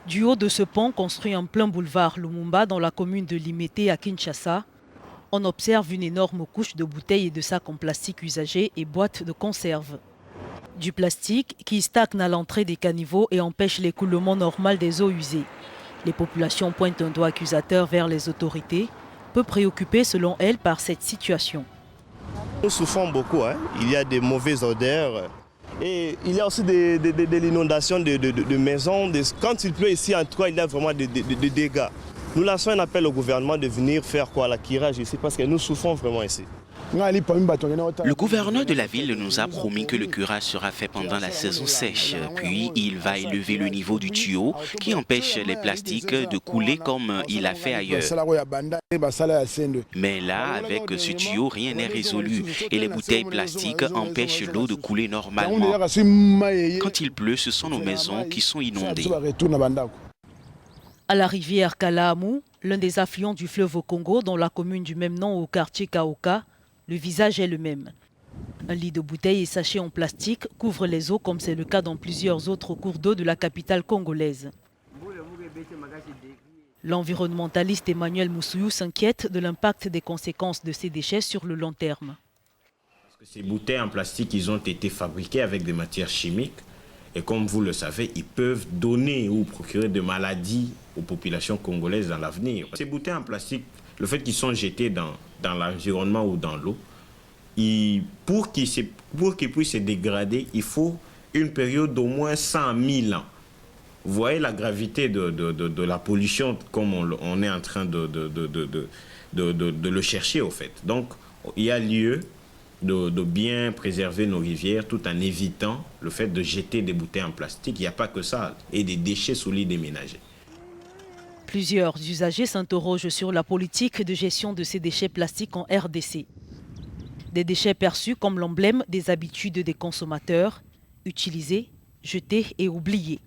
Du haut de ce pont construit en plein boulevard Lumumba dans la commune de Limete à Kinshasa, on observe une énorme couche de bouteilles et de sacs en plastique usagés et boîtes de conserve. Du plastique qui stagne à l'entrée des caniveaux et empêche l'écoulement normal des eaux usées. Les populations pointent un doigt accusateur vers les autorités, peu préoccupées selon elles par cette situation. Nous souffrons beaucoup, hein. Il y a des mauvaises odeurs et il y a aussi de l'inondation de maisons. Quand il pleut ici, en tout cas, il y a vraiment des dégâts. Nous lançons un appel au gouvernement de venir faire l'acquirage ici parce que nous souffrons vraiment ici. Le gouverneur de la ville nous a promis que le curage sera fait pendant la saison sèche. Puis il va élever le niveau du tuyau qui empêche les plastiques de couler comme il a fait ailleurs. Mais là, avec ce tuyau, rien n'est résolu et les bouteilles plastiques empêchent l'eau de couler normalement. Quand il pleut, ce sont nos maisons qui sont inondées. À la rivière Kalamu, l'un des affluents du fleuve Congo, dans la commune du même nom au quartier Kaoka, le visage est le même. Un lit de bouteilles et sachets en plastique couvre les eaux comme c'est le cas dans plusieurs autres cours d'eau de la capitale congolaise. L'environnementaliste Emmanuel Moussouyou s'inquiète de l'impact des conséquences de ces déchets sur le long terme. Ces bouteilles en plastique, ils ont été fabriquées avec des matières chimiques. Et comme vous le savez, ils peuvent donner ou procurer des maladies aux populations congolaises dans l'avenir. Ces bouteilles en plastique, le fait qu'ils sont jetés dans l'environnement ou dans l'eau, pour qu'ils puissent se dégrader, il faut une période d'au moins 100 000 ans. Vous voyez la gravité de la pollution comme on est en train de le chercher au fait. Donc il y a lieu de bien préserver nos rivières tout en évitant le fait de jeter des bouteilles en plastique. Il n'y a pas que ça, et des déchets solides et ménagers. Plusieurs usagers s'interrogent sur la politique de gestion de ces déchets plastiques en RDC. Des déchets perçus comme l'emblème des habitudes des consommateurs, utilisés, jetés et oubliés.